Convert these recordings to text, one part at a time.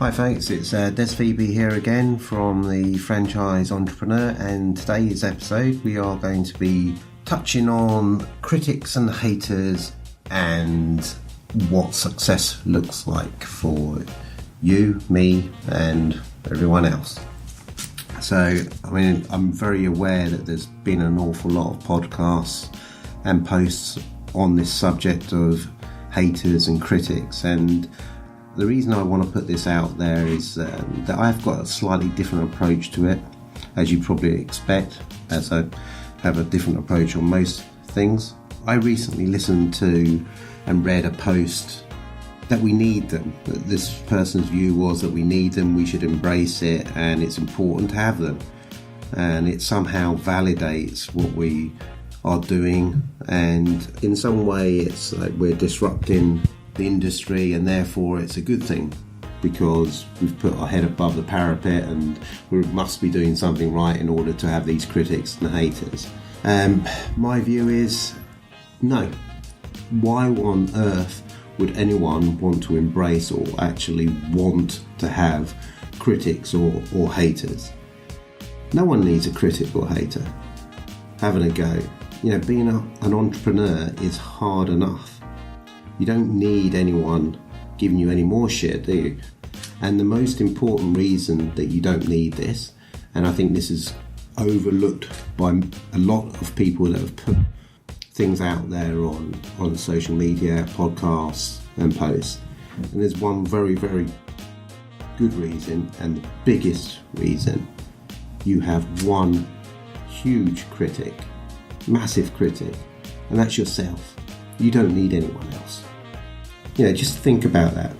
Hi folks, it's Pheby here again from the Franchise Entrepreneur, and today's episode we are going to be touching on critics and haters and what success looks like for you, me and everyone else. So, I'm very aware that there's been an awful lot of podcasts and posts on this subject of haters and critics, and the reason I want to put this out there is that I've got a slightly different approach to it, as you probably expect, as I have a different approach on most things. I recently listened to and read a post that we need them. That this person's view was that we need them, we should embrace it, and it's important to have them. And it somehow validates what we are doing, and in some way it's like we're disrupting the industry, and therefore it's a good thing because we've put our head above the parapet and we must be doing something right in order to have these critics and haters. My view is no. Why on earth would anyone want to embrace or actually want to have critics or haters? No one needs a critic or hater having a go. Being an entrepreneur is hard enough. You don't need anyone giving you any more shit, do you? And the most important reason that you don't need this, and I think this is overlooked by a lot of people that have put things out there on social media, podcasts and posts. And there's one very, very good reason, and the biggest reason. You have one huge critic, massive critic, and that's yourself. You don't need anyone else. Just think about that.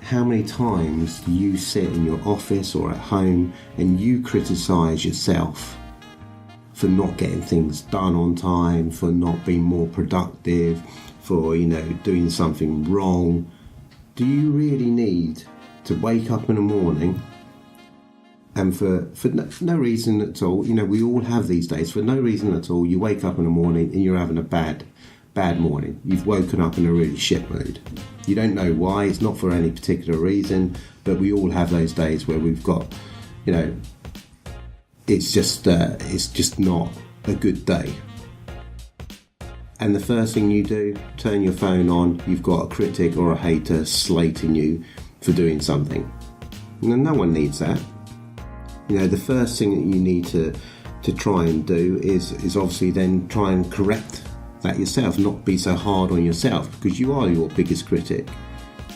How many times do you sit in your office or at home and you criticise yourself for not getting things done on time, for not being more productive, for, doing something wrong? Do you really need to wake up in the morning and for no reason at all, we all have these days, for no reason at all, you wake up in the morning and you're having a bad morning. You've woken up in a really shit mood. You don't know why, it's not for any particular reason, but we all have those days where we've got, it's just not a good day. And the first thing you do, turn your phone on, you've got a critic or a hater slating you for doing something. No one needs that. The first thing that you need to try and do is obviously then try and correct that yourself, not be so hard on yourself, because you are your biggest critic.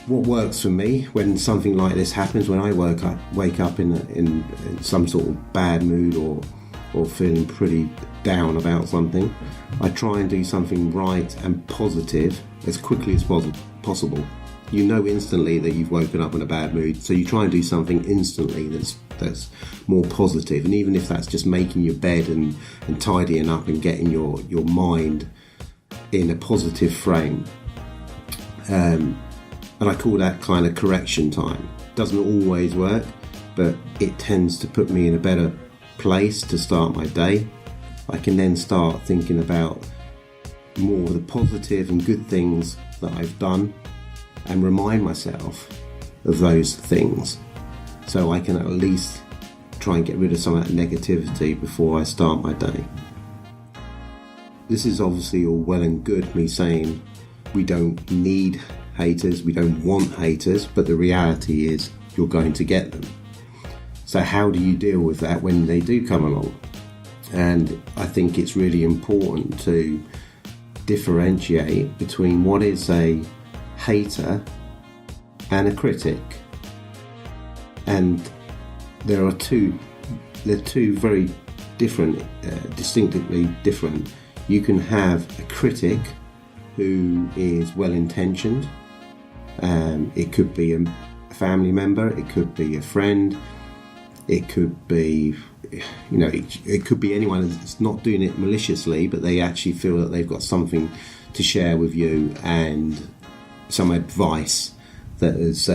What works for me when something like this happens, when I wake up in some sort of bad mood or feeling pretty down about something, I try and do something right and positive as quickly as possible. You know instantly that you've woken up in a bad mood, so you try and do something instantly that's more positive. And even if that's just making your bed and tidying up and getting your mind in a positive frame, and I call that kind of correction time. Doesn't always work, but it tends to put me in a better place to start my day. I can then start thinking about more of the positive and good things that I've done and remind myself of those things, so I can at least try and get rid of some of that negativity before I start my day. This is obviously all well and good, me saying we don't need haters, we don't want haters, but the reality is you're going to get them. So how do you deal with that when they do come along? And I think it's really important to differentiate between what is a hater and a critic. And they're two very different, distinctively different. You can have a critic who is well-intentioned. It could be a family member, it could be a friend, it could be, it could be anyone that's not doing it maliciously, but they actually feel that they've got something to share with you and some advice that has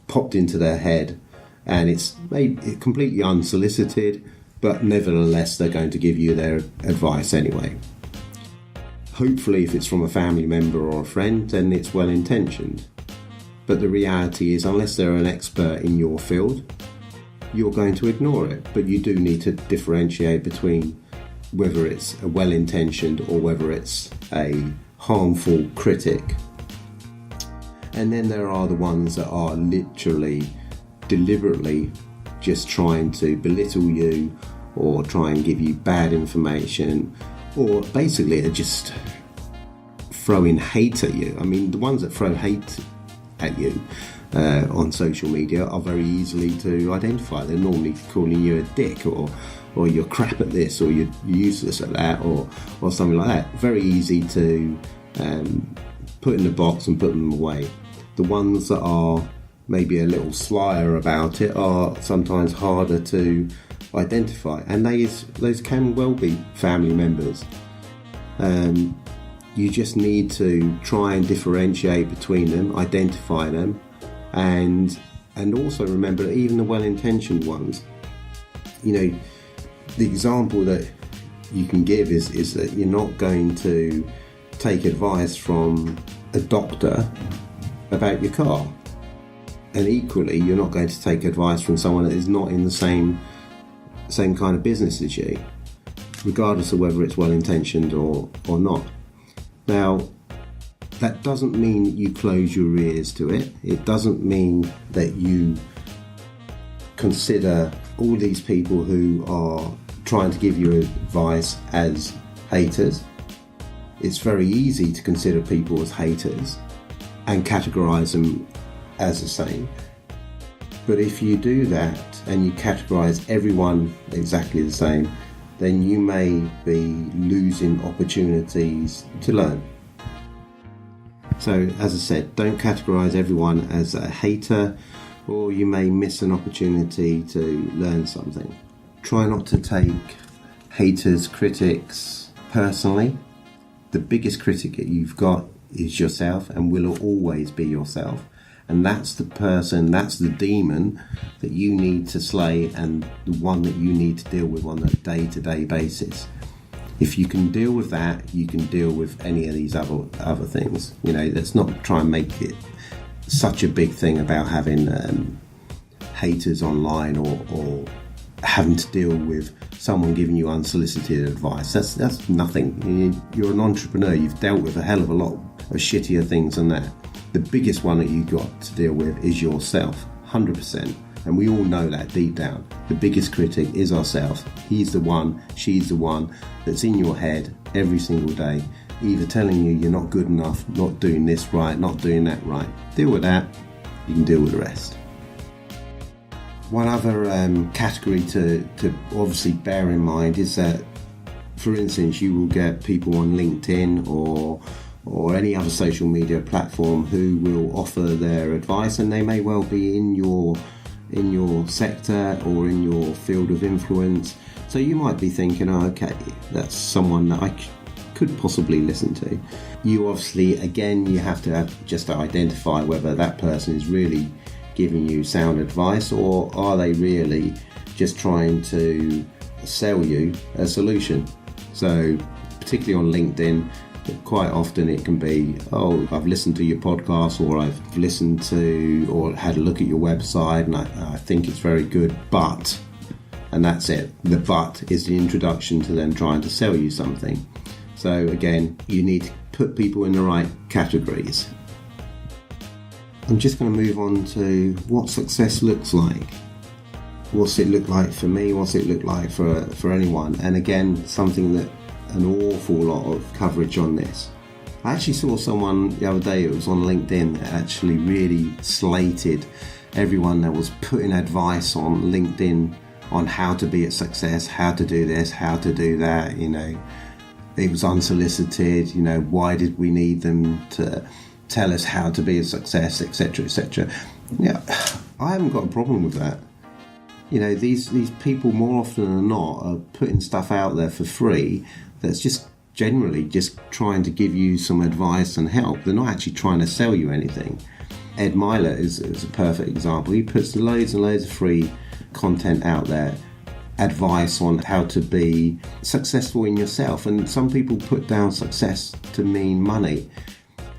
popped into their head, and it's maybe completely unsolicited, but nevertheless they're going to give you their advice anyway. Hopefully if it's from a family member or a friend, then it's well intentioned. But the reality is, unless they're an expert in your field, you're going to ignore it. But you do need to differentiate between whether it's a well-intentioned or whether it's a harmful critic. And then there are the ones that are literally, deliberately just trying to belittle you or try and give you bad information, or basically are just throwing hate at you. I mean, the ones that throw hate at you on social media are very easily to identify. They're normally calling you a dick, or you're crap at this, or you're useless at that, or something like that. Very easy to put in the box and put them away. The ones that are maybe a little slyer about it are sometimes harder to identify, and those can well be family members. You just need to try and differentiate between them, identify them, and also remember that even the well-intentioned ones, the example that you can give is that you're not going to take advice from a doctor about your car. And equally, you're not going to take advice from someone that is not in the same kind of business as you, regardless of whether it's well-intentioned or not. Now, that doesn't mean you close your ears to it. It doesn't mean that you consider all these people who are trying to give you advice as haters. It's very easy to consider people as haters and categorise them as the same. But if you do that and you categorise everyone exactly the same, then you may be losing opportunities to learn. So, as I said, don't categorise everyone as a hater, or you may miss an opportunity to learn something. Try not to take haters, critics personally. The biggest critic that you've got is yourself, and will always be yourself. And that's the person, that's the demon that you need to slay, and the one that you need to deal with on a day-to-day basis. If you can deal with that, you can deal with any of these other things. Let's not try and make it such a big thing about having haters online or having to deal with someone giving you unsolicited advice. That's nothing. You're an entrepreneur. You've dealt with a hell of a lot of shittier things than that. The biggest one that you've got to deal with is yourself, 100%. And we all know that deep down. The biggest critic is ourselves. He's the one, she's the one that's in your head every single day, either telling you you're not good enough, not doing this right, not doing that right. Deal with that, you can deal with the rest. One other category to obviously bear in mind is that, for instance, you will get people on LinkedIn or any other social media platform who will offer their advice, and they may well be in your sector or in your field of influence. So you might be thinking, okay, that's someone that I could possibly listen to. You obviously, again, you have to just identify whether that person is really giving you sound advice, or are they really just trying to sell you a solution. So particularly on LinkedIn, quite often it can be, I've listened to your podcast, or I've listened to or had a look at your website, and I think it's very good, but, and that's it. The but is the introduction to them trying to sell you something. So again, you need to put people in the right categories. I'm just going to move on to what success looks like. What's it look like for me? What's it look like for anyone? And again, something that an awful lot of coverage on this. I actually saw someone the other day, it was on LinkedIn, that actually really slated everyone that was putting advice on LinkedIn on how to be a success, how to do this, how to do that. It was unsolicited. Why did we need them to tell us how to be a success, etc., etc. Yeah, I haven't got a problem with that. These people more often than not are putting stuff out there for free that's just generally just trying to give you some advice and help. They're not actually trying to sell you anything. Ed Myler is a perfect example. He puts loads and loads of free content out there, advice on how to be successful in yourself. And some people put down success to mean money.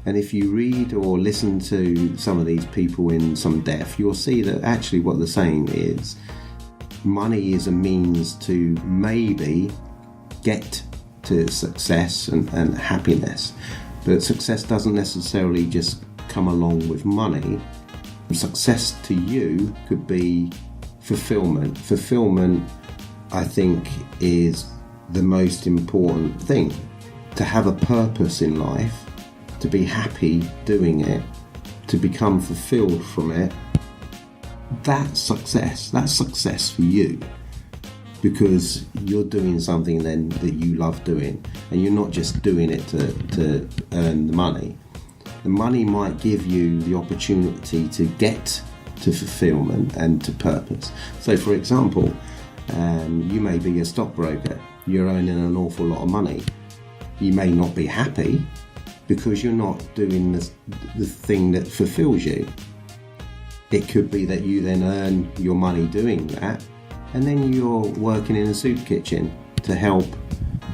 And if you read or listen to some of these people in some depth, you'll see that actually what they're saying is money is a means to maybe get to success and happiness. But success doesn't necessarily just come along with money. Success to you could be fulfillment. Fulfillment, I think, is the most important thing. To have a purpose in life, to be happy doing it, to become fulfilled from it, that's success. That's success for you, because you're doing something then that you love doing, and you're not just doing it to earn the money. The money might give you the opportunity to get to fulfillment and to purpose. So for example, you may be a stockbroker, you're earning an awful lot of money. You may not be happy because you're not doing the thing that fulfills you. It could be that you then earn your money doing that, and then you're working in a soup kitchen to help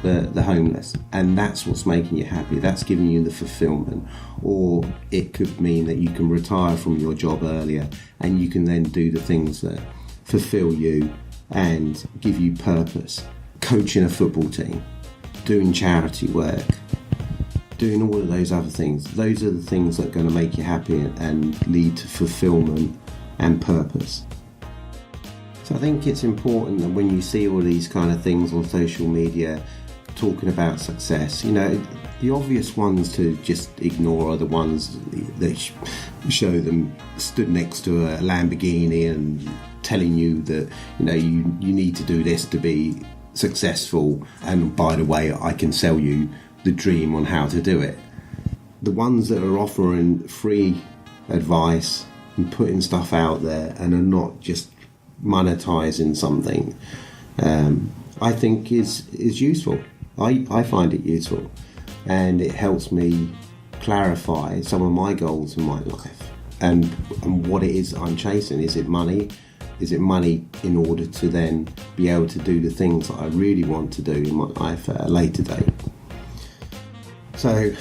the homeless, and that's what's making you happy. That's giving you the fulfillment. Or it could mean that you can retire from your job earlier, and you can then do the things that fulfill you and give you purpose. Coaching a football team, doing charity work, doing all of those other things. Those are the things that are going to make you happy and lead to fulfillment and purpose. So I think it's important that when you see all these kind of things on social media talking about success, the obvious ones to just ignore are the ones that show them stood next to a Lamborghini and telling you that you need to do this to be successful, and by the way, I can sell you the dream on how to do it. The ones that are offering free advice and putting stuff out there and are not just monetizing something, I think is useful. I find it useful, and it helps me clarify some of my goals in my life and what it is I'm chasing. Is it money? Is it money in order to then be able to do the things that I really want to do in my life at a later date? So,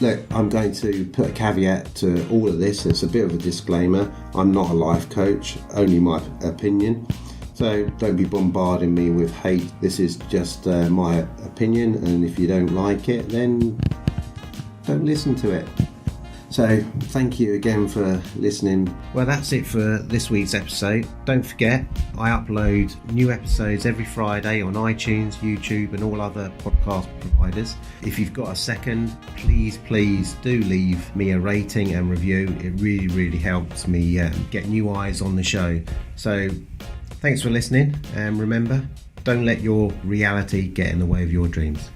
look, I'm going to put a caveat to all of this. It's a bit of a disclaimer. I'm not a life coach, only my opinion. So don't be bombarding me with hate. This is just my opinion, and if you don't like it, then don't listen to it. So thank you again for listening. Well, that's it for this week's episode. Don't forget, I upload new episodes every Friday on iTunes, YouTube and all other podcast providers. If you've got a second, please do leave me a rating and review. It really helps me get new eyes on the show. So thanks for listening, and remember, don't let your reality get in the way of your dreams.